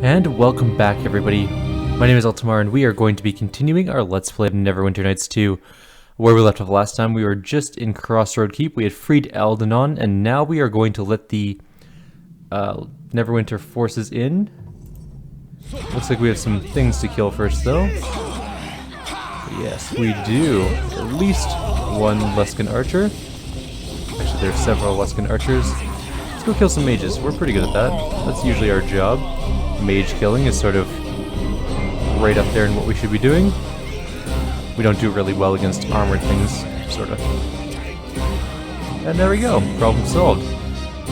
And welcome back, everybody. My name is Eltimar, and we are going to be continuing our Let's Play of Neverwinter Nights 2. Where we left off last time, we were just in Crossroad Keep. We had freed Aldenon, and now we are going to let the Neverwinter forces in. Looks like we have some things to kill first, though. Yes, we do. At least one Luskan archer. Actually, there's several Luskan archers. Let's go kill some mages. We're pretty good at that. That's usually our job. Mage killing is sort of right up there in what we should be doing. We don't do really well against armored things, sort of. And there we go. Problem solved.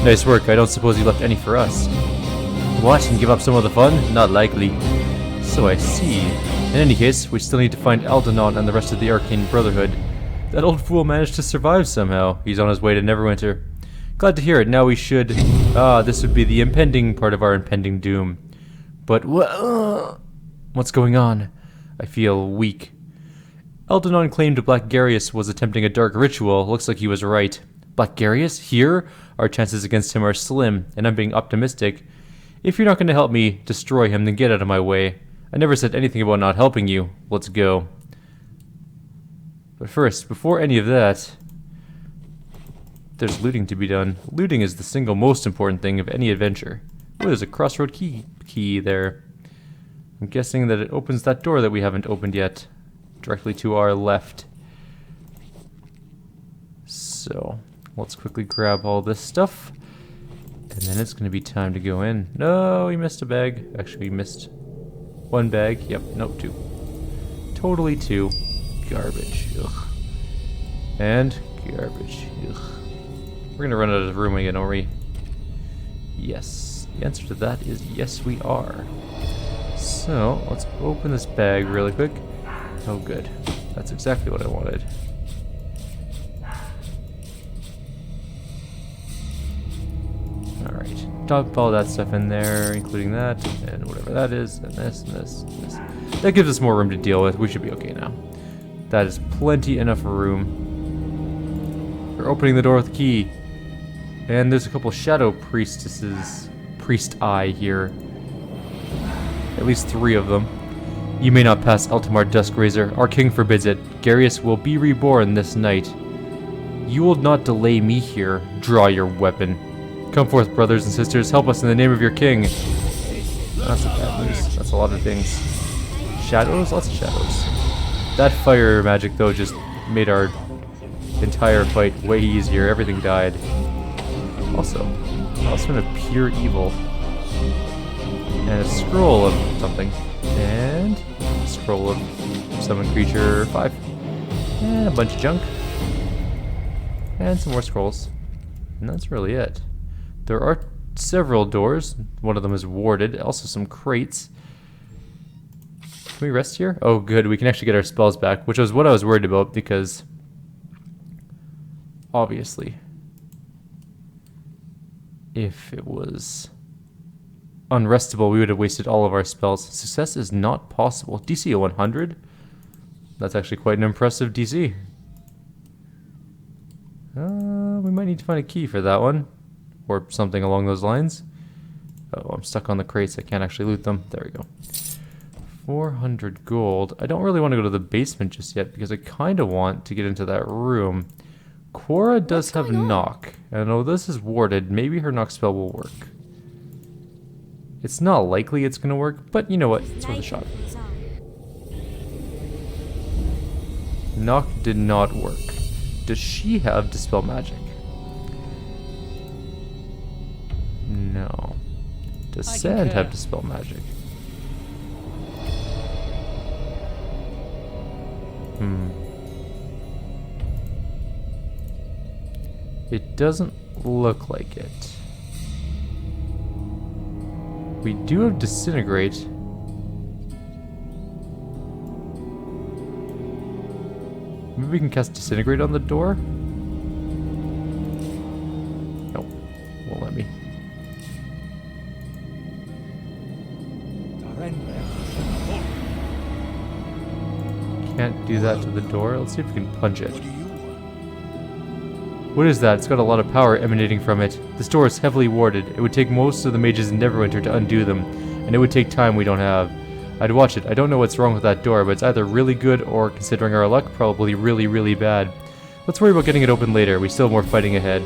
Nice work. I don't suppose you left any for us. What? And give up some of the fun? Not likely. So I see. In any case, we still need to find Aldenon and the rest of the Arcane Brotherhood. That old fool managed to survive somehow. He's on his way to Neverwinter. Glad to hear it. Now we should... this would be the impending part of our impending doom. But what's going on? I feel weak. Aldenon claimed Black Garius was attempting a dark ritual. Looks like he was right. Black Garius? Here? Our chances against him are slim, and I'm being optimistic. If you're not going to help me destroy him, then get out of my way. I never said anything about not helping you. Let's go. But first, before any of that, there's looting to be done. Looting is the single most important thing of any adventure. Oh, there's a crossroad key there. I'm guessing that it opens that door that we haven't opened yet. Directly to our left. So, let's quickly grab all this stuff. And then it's going to be time to go in. No, we missed a bag. Actually, we missed one bag. Yep, nope, two. Totally two. Garbage. Ugh. And garbage. Ugh. We're going to run out of room again, aren't we? Yes. The answer to that is yes, we are. So, let's open this bag really quick. Oh, good. That's exactly what I wanted. Alright. Dump all that stuff in there, including that, and whatever that is, and this, and this, and this. That gives us more room to deal with. We should be okay now. That is plenty enough room. We're opening the door with the key. And there's a couple shadow priestesses. Priest-eye here. At least 3 of them. You may not pass Eltimar Duskraiser. Our king forbids it. Garius will be reborn this night. You will not delay me here. Draw your weapon. Come forth, brothers and sisters. Help us in the name of your king. That's a bad news. That's a lot of things. Shadows? Lots of shadows. That fire magic, though, just made our entire fight way easier. Everything died. Also, Talisman of Pure Evil. And a scroll of something. And a scroll of Summon Creature 5. And a bunch of junk. And some more scrolls. And that's really it. There are several doors. One of them is warded. Also some crates. Can we rest here? Oh good, we can actually get our spells back, which was what I was worried about because obviously if it was unrestable, we would have wasted all of our spells. Success is not possible. DC 100? That's actually quite an impressive DC. We might need to find a key for that one. Or something along those lines. Oh, I'm stuck on the crates. I can't actually loot them. There we go. 400 gold. I don't really want to go to the basement just yet because I kind of want to get into that room. Cora does have knock. And though this is warded, maybe her knock spell will work. It's not likely it's going to work, but you know what? It's worth a shot. Knock did not work. Does she have Dispel Magic? No. Does Sand have Dispel Magic? It doesn't look like it. We do have Disintegrate. Maybe we can cast Disintegrate on the door? Nope. Won't let me. Can't do that to the door. Let's see if we can punch it. What is that? It's got a lot of power emanating from it. This door is heavily warded. It would take most of the mages in Neverwinter to undo them. and it would take time we don't have. I'd watch it. I don't know what's wrong with that door, but it's either really good or, considering our luck, probably really, really bad. Let's worry about getting it open later. We still have more fighting ahead.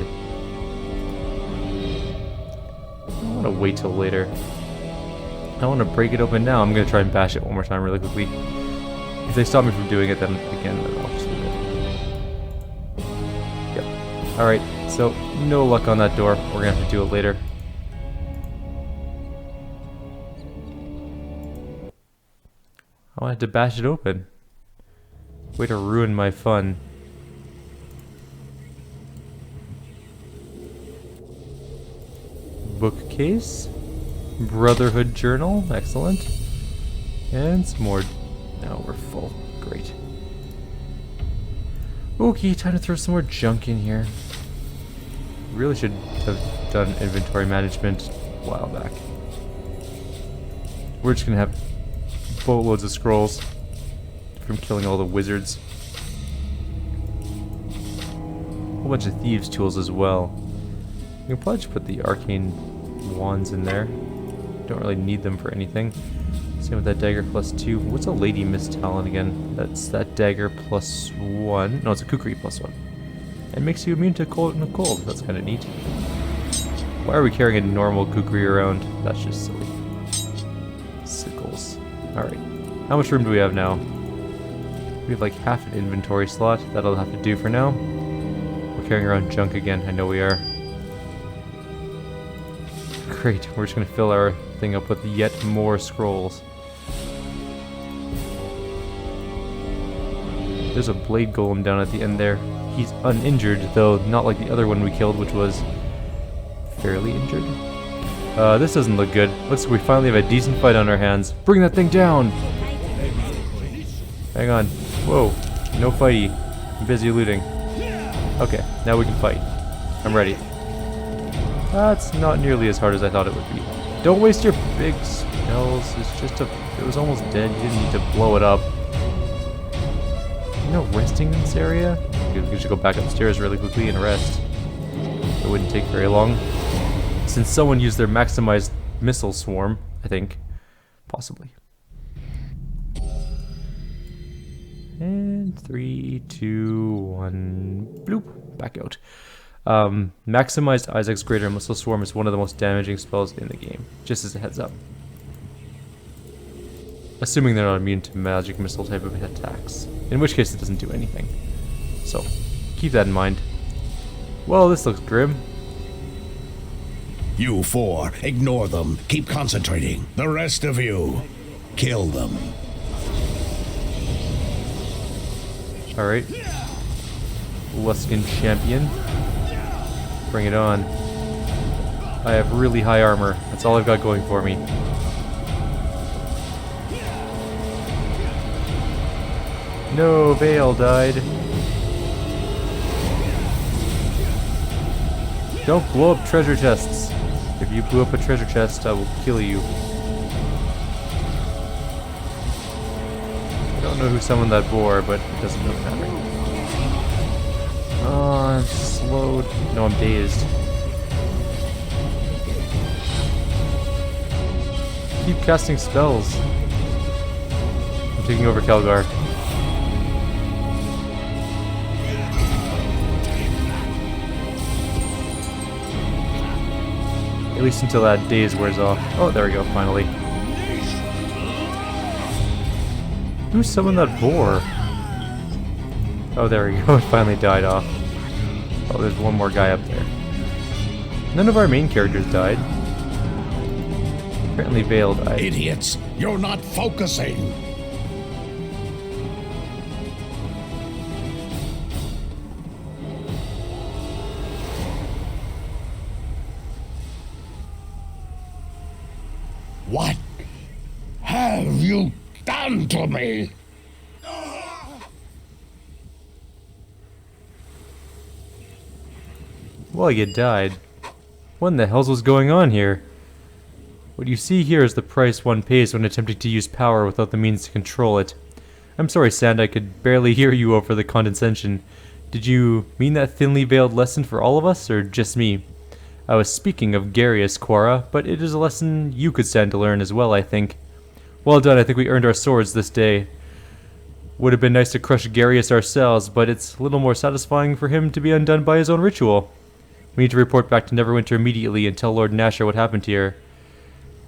I don't want to wait till later. I want to break it open now. I'm going to try and bash it one more time really quickly. If they stop me from doing it, then again, I'll just leave it. Yep. Alright, so no luck on that door. We're going to have to do it later. I wanted to bash it open. Way to ruin my fun. Bookcase. Brotherhood journal. Excellent. And some more. Now we're full. Great. Okay, time to throw some more junk in here. Really should have done inventory management a while back. We're just gonna have boatloads of scrolls from killing all the wizards. A whole bunch of thieves' tools as well. You can probably just put the arcane wands in there. Don't really need them for anything. Same with that dagger +2. What's a Lady Mist Talon again? That's that dagger +1. No, it's a kukri +1. It makes you immune to cold and cold. That's kind of neat. Why are we carrying a normal kukri around? That's just silly. Sickles. Alright. How much room do we have now? We have like half an inventory slot. That'll have to do for now. We're carrying around junk again. I know we are. Great. We're just going to fill our thing up with yet more scrolls. There's a blade golem down at the end there. He's uninjured, though not like the other one we killed, which was fairly injured. This doesn't look good. Looks like we finally have a decent fight on our hands. Bring that thing down! Hang on. Whoa. No fighty. I'm busy looting. Okay, now we can fight. I'm ready. That's not nearly as hard as I thought it would be. Don't waste your big spells. It's just it was almost dead. You didn't need to blow it up. No resting in this area? We could just go back upstairs really quickly and rest. It wouldn't take very long. Since someone used their maximized missile swarm, I think. Possibly. And 3, 2, 1, bloop, back out. Maximized Isaac's Greater Missile Swarm is one of the most damaging spells in the game, just as a heads up. Assuming they're not immune to magic missile type of attacks, in which case it doesn't do anything. So, keep that in mind. Well, this looks grim. You four, ignore them. Keep concentrating. The rest of you, kill them. Alright. Luskan champion. Bring it on. I have really high armor. That's all I've got going for me. No, Vale died. Don't blow up treasure chests. If you blew up a treasure chest, I will kill you. I don't know who summoned that boar, but it doesn't really matter. Oh, I'm slowed. No, I'm dazed. Keep casting spells. I'm taking over Kelgar. At least until that daze wears off. Oh, there we go, finally. Who summoned that boar? Oh, there we go, it finally died off. Oh, there's one more guy up there. None of our main characters died. Apparently Vale died. Idiots, you're not focusing. What have you done to me? Well, you died. What in the hell was going on here? What you see here is the price one pays when attempting to use power without the means to control it. I'm sorry, Sand, I could barely hear you over the condescension. Did you mean that thinly veiled lesson for all of us, or just me? I was speaking of Garius, Quora, but it is a lesson you could stand to learn as well, I think. Well done, I think we earned our swords this day. Would have been nice to crush Garius ourselves, but it's a little more satisfying for him to be undone by his own ritual. We need to report back to Neverwinter immediately and tell Lord Nasher what happened here.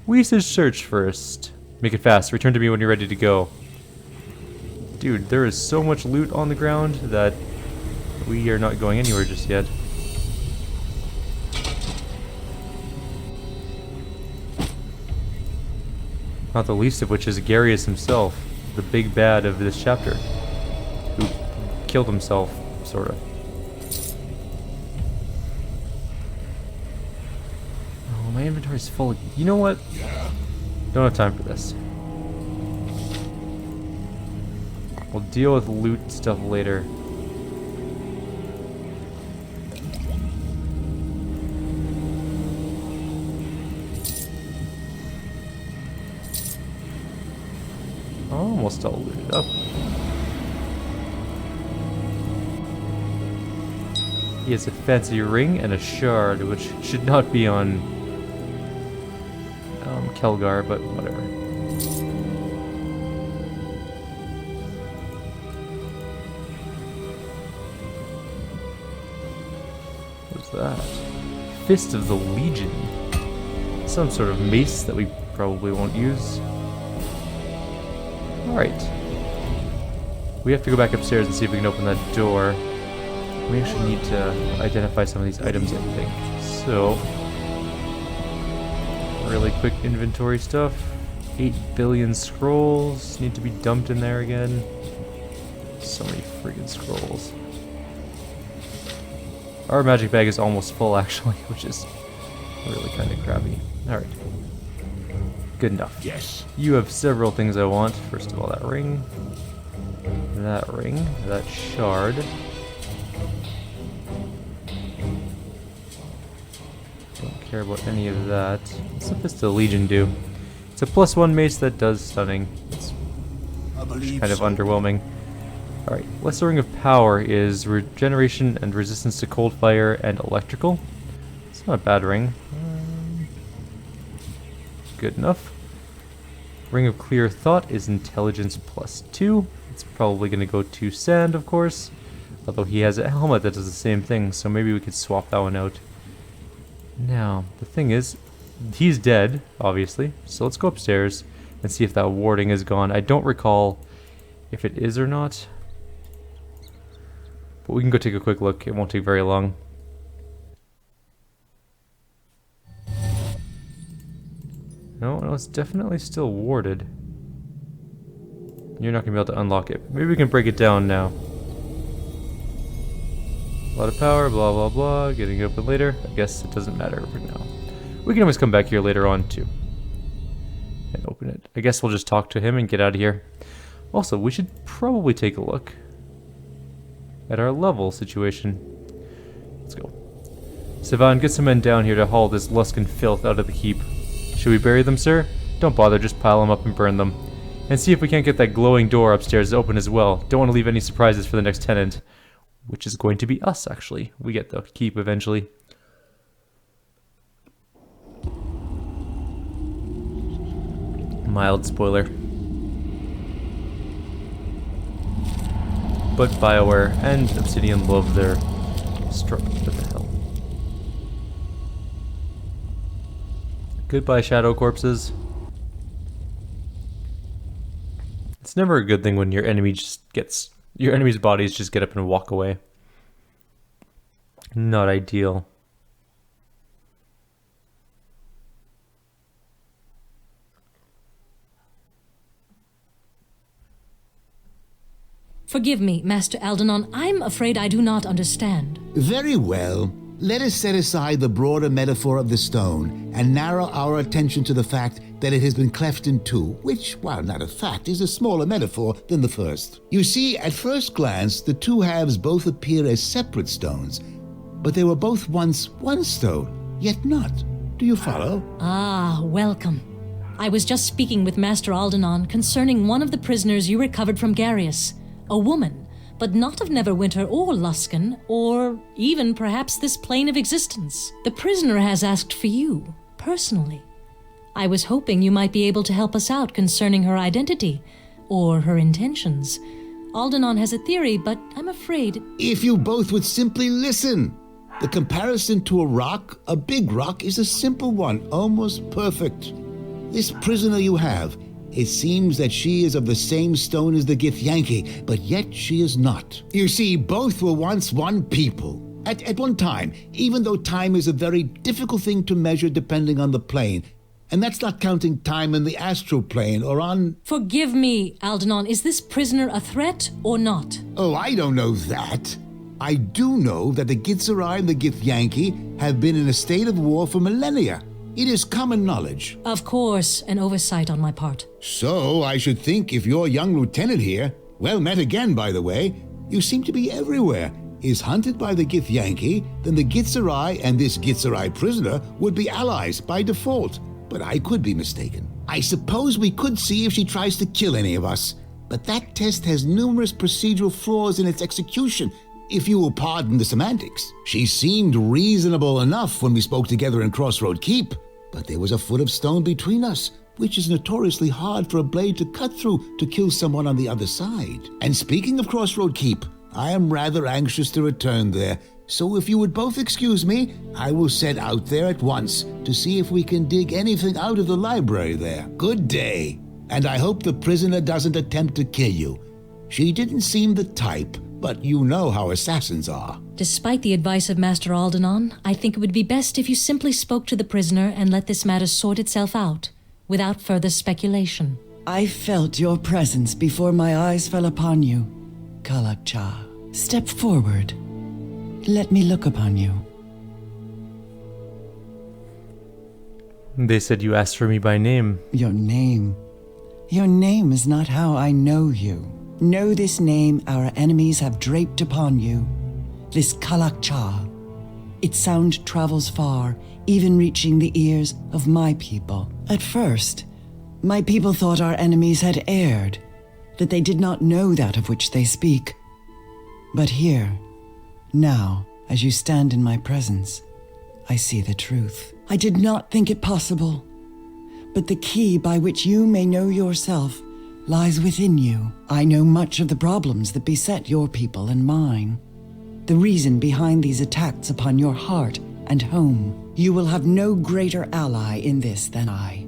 We should search first. Make it fast. Return to me when you're ready to go. Dude, there is so much loot on the ground that we are not going anywhere just yet. Not the least of which is Garius himself, the big bad of this chapter, who killed himself, sort of. Oh, my inventory's full. You know what? Don't have time for this. We'll deal with loot stuff later. Almost all looted up. He has a fancy ring and a shard, which should not be on Kelgar, but whatever. What's that? Fist of the Legion. Some sort of mace that we probably won't use. Alright. We have to go back upstairs and see if we can open that door. We actually need to identify some of these items, I think. So, really quick inventory stuff. 8 billion scrolls need to be dumped in there again. So many friggin' scrolls. Our magic bag is almost full, actually, which is really kind of crappy. Alright. Good enough. Yes. You have several things I want. First of all, that ring, that shard. Don't care about any of that. What's the Fist of the Legion do? It's a +1 mace that does stunning. It's kind of underwhelming. Alright, Lesser Ring of Power is regeneration and resistance to cold fire and electrical. It's not a bad ring. Good enough. Ring of Clear Thought is intelligence +2. It's probably going to go to Sand, of course. Although he has a helmet that does the same thing, so maybe we could swap that one out. Now, the thing is, he's dead, obviously. So let's go upstairs and see if that warding is gone. I don't recall if it is or not. But we can go take a quick look. It won't take very long. No, it's definitely still warded. You're not going to be able to unlock it. Maybe we can break it down now. A lot of power, blah blah blah, getting it open later. I guess it doesn't matter for now. We can always come back here later on too. And open it. I guess we'll just talk to him and get out of here. Also, we should probably take a look at our level situation. Let's go. Sivan, get some men down here to haul this Luskan filth out of the keep. Should we bury them, sir? Don't bother, just pile them up and burn them. And see if we can't get that glowing door upstairs open as well. Don't want to leave any surprises for the next tenant. Which is going to be us, actually. We get the keep eventually. Mild spoiler. But BioWare and Obsidian love their struggle. What the hell? Goodbye, shadow corpses. It's never a good thing when your enemy's bodies just get up and walk away. Not ideal. Forgive me, Master Aldenon. I'm afraid I do not understand. Very well. Let us set aside the broader metaphor of the stone and narrow our attention to the fact that it has been cleft in two, which, while not a fact, is a smaller metaphor than the first. You see, at first glance, the two halves both appear as separate stones, but they were both once one stone, yet not. Do you follow? Ah, welcome. I was just speaking with Master Aldenon concerning one of the prisoners you recovered from Garius, a woman, but not of Neverwinter or Luskan, or even perhaps this plane of existence. The prisoner has asked for you, personally. I was hoping you might be able to help us out concerning her identity, or her intentions. Aldenon has a theory, but I'm afraid... If you both would simply listen. The comparison to a rock, a big rock, is a simple one, almost perfect. This prisoner you have, it seems that she is of the same stone as the Githyanki, but yet she is not. You see, both were once one people. At one time, even though time is a very difficult thing to measure depending on the plane, and that's not counting time in the astral plane or on... Forgive me, Aldenon, is this prisoner a threat or not? Oh, I don't know that. I do know that the Gitzerai and the Githyanki have been in a state of war for millennia. It is common knowledge. Of course, an oversight on my part. So, I should think if your young lieutenant here, well met again by the way, you seem to be everywhere, is hunted by the Githyanki, then the Gitzerai and this Gitzerai prisoner would be allies by default. But I could be mistaken. I suppose we could see if she tries to kill any of us, but that test has numerous procedural flaws in its execution, if you will pardon the semantics. She seemed reasonable enough when we spoke together in Crossroad Keep, but there was a foot of stone between us, which is notoriously hard for a blade to cut through to kill someone on the other side. And speaking of Crossroad Keep, I am rather anxious to return there, so if you would both excuse me, I will set out there at once to see if we can dig anything out of the library there. Good day, and I hope the prisoner doesn't attempt to kill you. She didn't seem the type, but you know how assassins are. Despite the advice of Master Aldenon, I think it would be best if you simply spoke to the prisoner and let this matter sort itself out, without further speculation. I felt your presence before my eyes fell upon you, Kalakcha. Step forward. Let me look upon you. They said you asked for me by name. Your name. Your name is not how I know you. Know this name our enemies have draped upon you. This Kalakcha. Its sound travels far, even reaching the ears of my people. At first, my people thought our enemies had erred, that they did not know that of which they speak. But here, now, as you stand in my presence, I see the truth. I did not think it possible, but the key by which you may know yourself lies within you. I know much of the problems that beset your people and mine. The reason behind these attacks upon your heart and home. You will have no greater ally in this than I.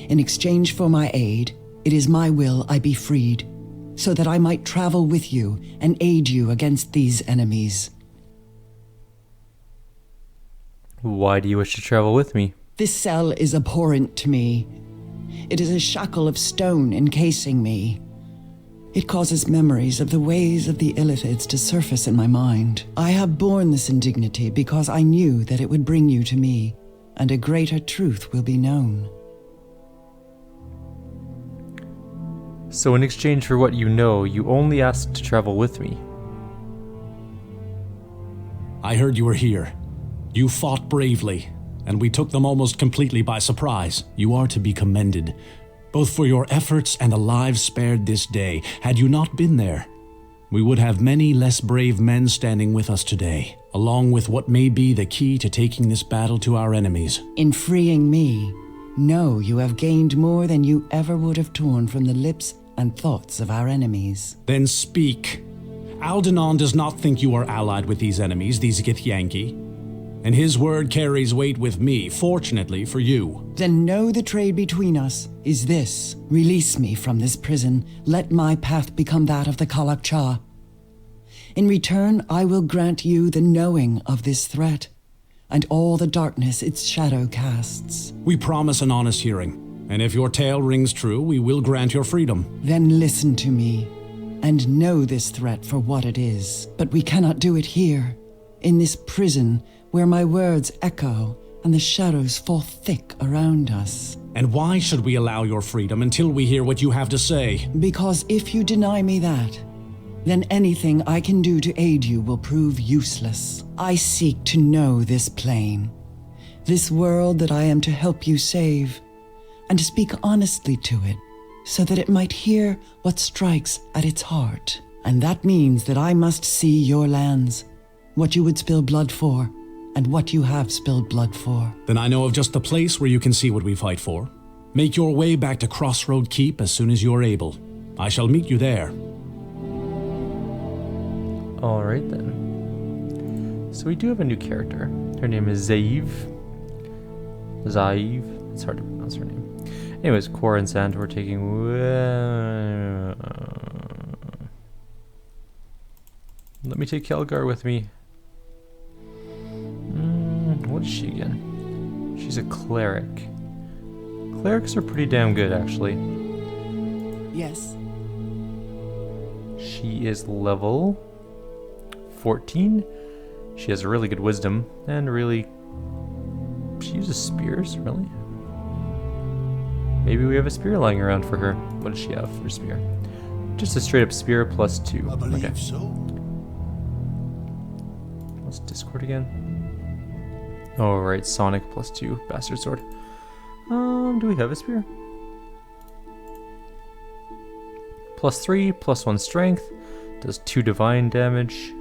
In exchange for my aid, it is my will I be freed, so that I might travel with you and aid you against these enemies. Why do you wish to travel with me? This cell is abhorrent to me. It is a shackle of stone encasing me. It causes memories of the ways of the Illithids to surface in my mind. I have borne this indignity because I knew that it would bring you to me, and a greater truth will be known. So in exchange for what you know, you only asked to travel with me. I heard you were here. You fought bravely, and we took them almost completely by surprise. You are to be commended, both for your efforts and the lives spared this day. Had you not been there, we would have many less brave men standing with us today, along with what may be the key to taking this battle to our enemies. In freeing me, know you have gained more than you ever would have torn from the lips and thoughts of our enemies. Then speak. Aldenon does not think you are allied with these enemies, these Githyanki, and his word carries weight with me, fortunately for you. Then know the trade between us is this. Release me from this prison. Let my path become that of the Kalakcha. In return, I will grant you the knowing of this threat, and all the darkness its shadow casts. We promise an honest hearing, and if your tale rings true, we will grant your freedom. Then listen to me, and know this threat for what it is. But we cannot do it here, in this prison, where my words echo and the shadows fall thick around us. And why should we allow your freedom until we hear what you have to say? Because if you deny me that, then anything I can do to aid you will prove useless. I seek to know this plane, this world that I am to help you save, and to speak honestly to it, so that it might hear what strikes at its heart. And that means that I must see your lands, what you would spill blood for, and what you have spilled blood for. Then I know of just the place where you can see what we fight for. Make your way back to Crossroad Keep as soon as you are able. I shall meet you there. Alright then. So we do have a new character. Her name is Zaiv. Zaiv. It's hard to pronounce her name. Anyways, Core and Sand we're taking... let me take Kelgar with me. What is she again? She's a cleric. Clerics are pretty damn good, actually. Yes. She is level 14. She has really good wisdom, and really... She uses spears, really? Maybe we have a spear lying around for her. What does she have for spear? Just a straight up spear plus 2. I believe Okay. so. Let's Discord again. Oh, right, Sonic plus 2, Bastard Sword. Do we have a spear? Plus 3, plus 1 strength, does 2 divine damage.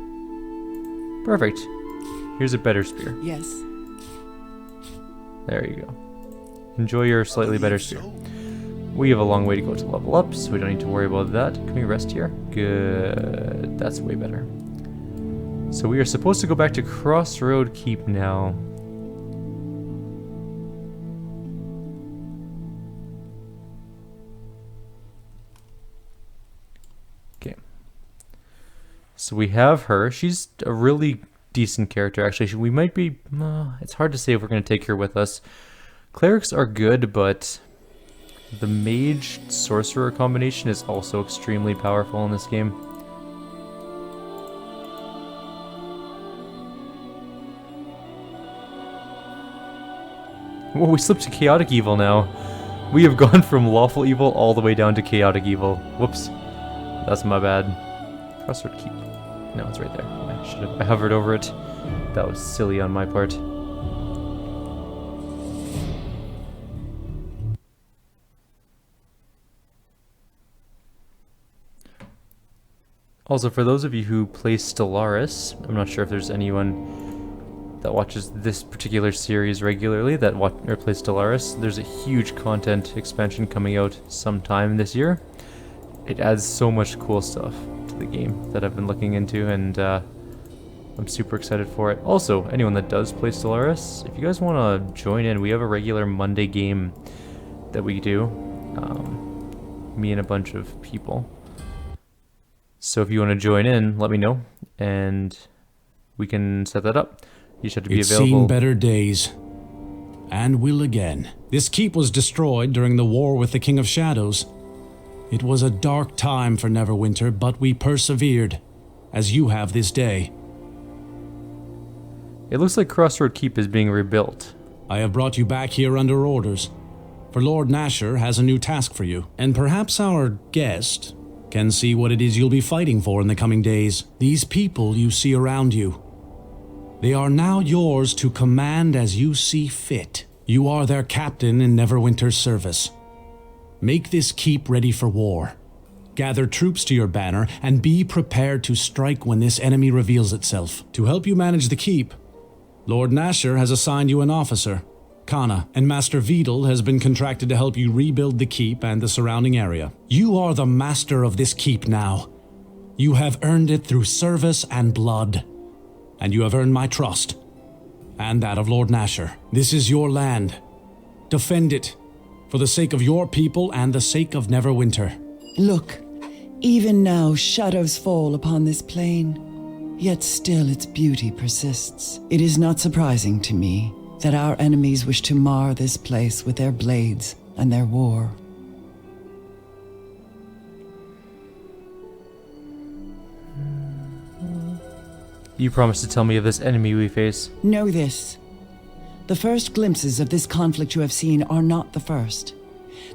Perfect. Here's a better spear. Yes. There you go. Enjoy your slightly better spear. We have a long way to go to level up, so we don't need to worry about that. Can we rest here? Good. That's way better. So we are supposed to go back to Crossroad Keep now. Okay. So we have her. She's a really decent character, actually. We might be... it's hard to say if we're going to take her with us. Clerics are good, but the mage sorcerer combination is also extremely powerful in this game. Well, we slipped to chaotic evil now. We have gone from lawful evil all the way down to chaotic evil. Whoops. That's my bad. Crossroad Keep. No, it's right there. I hovered over it. That was silly on my part. Also, for those of you who play Stellaris, I'm not sure if there's anyone that watches this particular series regularly that plays Stellaris. There's a huge content expansion coming out sometime this year. It adds so much cool stuff to the game that I've been looking into, and I'm super excited for it. Also, anyone that does play Stellaris, if you guys want to join in, we have a regular Monday game that we do. Me and a bunch of people. So if you want to join in, let me know, and we can set that up. You just have to be It's available. seen better days, and will again. This keep was destroyed during the war with the King of Shadows. It was a dark time for Neverwinter, but we persevered, as you have this day. It looks like Crossroad Keep is being rebuilt. I have brought you back here under orders, for Lord Nasher has a new task for you, and perhaps our guest can see what it is you'll be fighting for in the coming days. These people you see around you, they are now yours to command as you see fit. You are their captain in Neverwinter's service. Make this keep ready for war. Gather troops to your banner and be prepared to strike when this enemy reveals itself. To help you manage the keep, Lord Nasher has assigned you an officer, Kana, and Master Vidal has been contracted to help you rebuild the keep and the surrounding area. You are the master of this keep now. You have earned it through service and blood, and you have earned my trust, and that of Lord Nasher. This is your land. Defend it, for the sake of your people and the sake of Neverwinter. Look, even now shadows fall upon this plain, yet still its beauty persists. It is not surprising to me that our enemies wish to mar this place with their blades and their war. You promised to tell me of this enemy we face. Know this. The first glimpses of this conflict you have seen are not the first.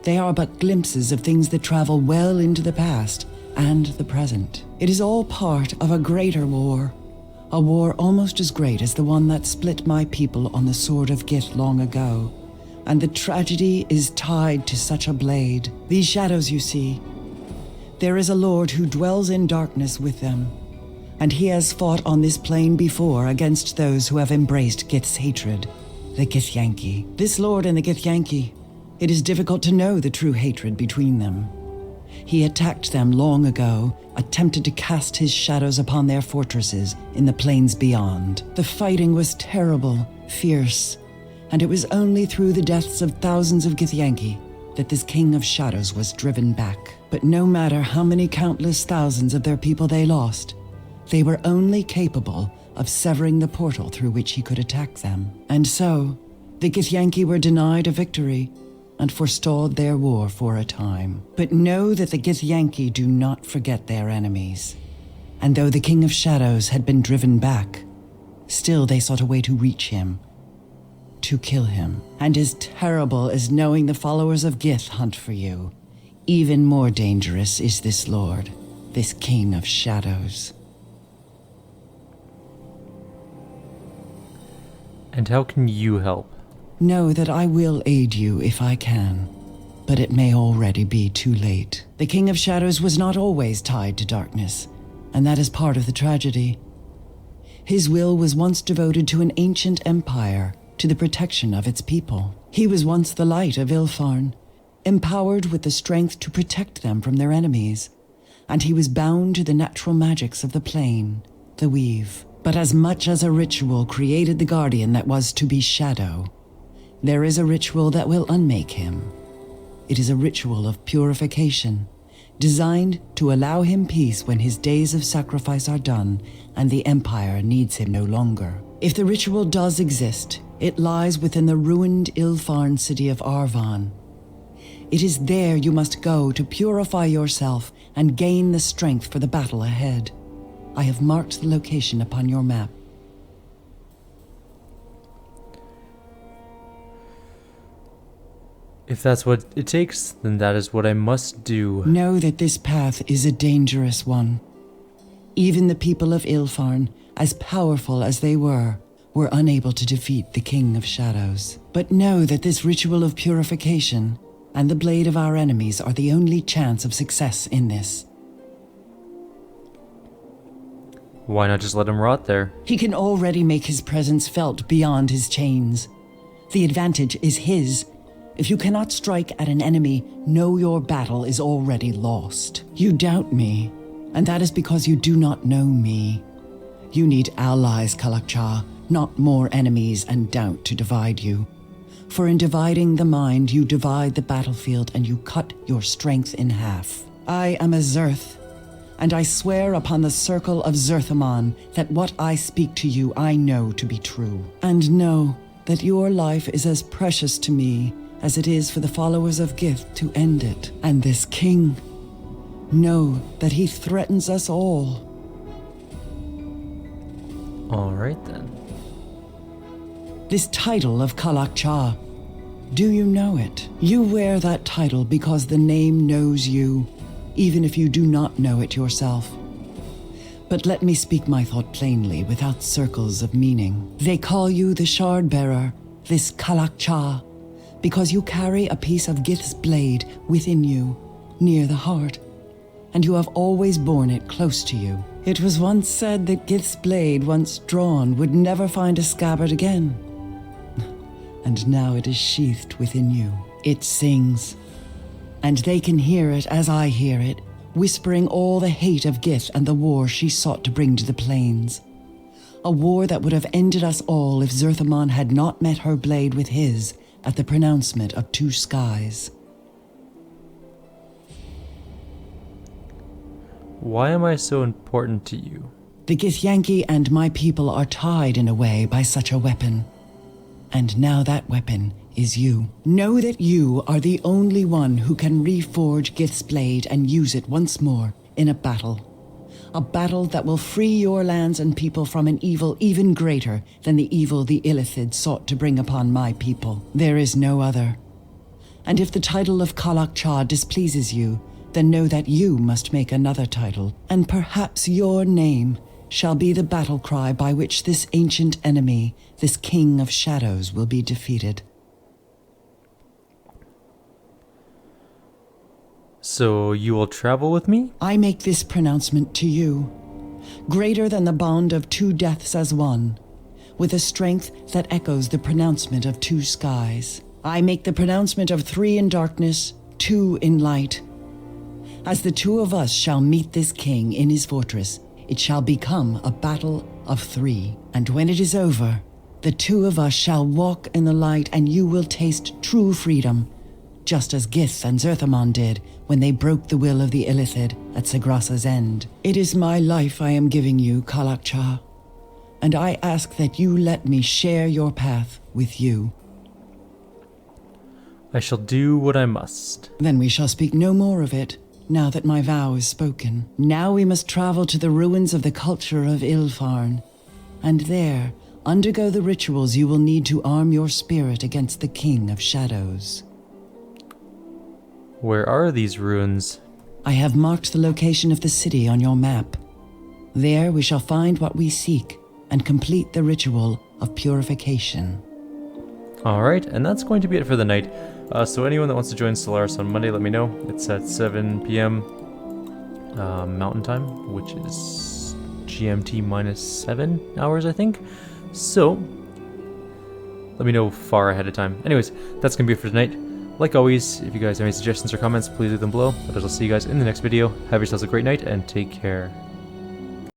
They are but glimpses of things that travel well into the past and the present. It is all part of a greater war. A war almost as great as the one that split my people on the Sword of Git long ago. And the tragedy is tied to such a blade. These shadows you see, There is a lord who dwells in darkness with them, and he has fought on this plane before against those who have embraced Gith's hatred, the Githyanki. This lord and the Githyanki, it is difficult to know the true hatred between them. He attacked them long ago, attempted to cast his shadows upon their fortresses in the plains beyond. The fighting was terrible, fierce, and it was only through the deaths of thousands of Githyanki that this king of shadows was driven back. But no matter how many countless thousands of their people they lost, they were only capable of severing the portal through which he could attack them. And so, the Githyanki were denied a victory and forestalled their war for a time. But know that the Githyanki do not forget their enemies. And though the King of Shadows had been driven back, still they sought a way to reach him, to kill him. And as terrible as knowing the followers of Gith hunt for you, even more dangerous is this lord, this King of Shadows. And how can you help? Know that I will aid you if I can, but it may already be too late. The King of Shadows was not always tied to darkness, and that is part of the tragedy. His will was once devoted to an ancient empire, to the protection of its people. He was once the light of Ilfarn, empowered with the strength to protect them from their enemies, and he was bound to the natural magics of the plane, the weave. But as much as a ritual created the guardian that was to be Shadow, there is a ritual that will unmake him. It is a ritual of purification, designed to allow him peace when his days of sacrifice are done and the Empire needs him no longer. If the ritual does exist, it lies within the ruined Ilfarn city of Arvan. It is there you must go to purify yourself and gain the strength for the battle ahead. I have marked the location upon your map. If that's what it takes, then that is what I must do. Know that this path is a dangerous one. Even the people of Ilfarn, as powerful as they were unable to defeat the King of Shadows. But know that this ritual of purification and the blade of our enemies are the only chance of success in this. Why not just let him rot there? He can already make his presence felt beyond his chains. The advantage is his. If you cannot strike at an enemy, know your battle is already lost. You doubt me, and that is because you do not know me. You need allies, Kalakcha, not more enemies and doubt to divide you. For in dividing the mind, you divide the battlefield and you cut your strength in half. I am a Zerth, and I swear upon the circle of Zerthamon that what I speak to you I know to be true. And know that your life is as precious to me as it is for the followers of Gith to end it. And this king, know that he threatens us all. Alright then. This title of Kalakcha, do you know it? You wear that title because the name knows you, even if you do not know it yourself. But let me speak my thought plainly, without circles of meaning. They call you the Shard Bearer, this Kalakcha, because you carry a piece of Gith's blade within you, near the heart, and you have always borne it close to you. It was once said that Gith's blade, once drawn, would never find a scabbard again. And now it is sheathed within you. It sings, and they can hear it as I hear it, whispering all the hate of Gith and the war she sought to bring to the plains. A war that would have ended us all if Zerthamon had not met her blade with his at the pronouncement of two skies. Why am I so important to you? The Githyanki and my people are tied in a way by such a weapon. And now that weapon is you. Know that you are the only one who can reforge Gith's blade and use it once more in a battle. A battle that will free your lands and people from an evil even greater than the evil the Illithid sought to bring upon my people. There is no other. And if the title of Kalakcha displeases you, then know that you must make another title, and perhaps your name shall be the battle cry by which this ancient enemy, this King of Shadows, will be defeated. So you will travel with me? I make this pronouncement to you, greater than the bond of two deaths as one, with a strength that echoes the pronouncement of two skies. I make the pronouncement of three in darkness, two in light. As the two of us shall meet this king in his fortress, it shall become a battle of three. And when it is over, the two of us shall walk in the light, and you will taste true freedom, just as Gith and Zerthamon did when they broke the will of the Illithid at Sagrasa's end. It is my life I am giving you, Kalakcha, and I ask that you let me share your path with you. I shall do what I must. Then we shall speak no more of it, now that my vow is spoken. Now we must travel to the ruins of the culture of Ilfarn, and there undergo the rituals you will need to arm your spirit against the King of Shadows. Where are these ruins? I have marked the location of the city on your map. There we shall find what we seek and complete the ritual of purification. Alright, and that's going to be it for the night. So anyone that wants to join Solaris on Monday, let me know. It's at 7 p.m. Mountain Time, which is GMT minus 7 hours, I think. So, let me know far ahead of time. Anyways, that's going to be it for tonight. Like always, if you guys have any suggestions or comments, please leave them below. Otherwise, I'll see you guys in the next video. Have yourselves a great night, and take care.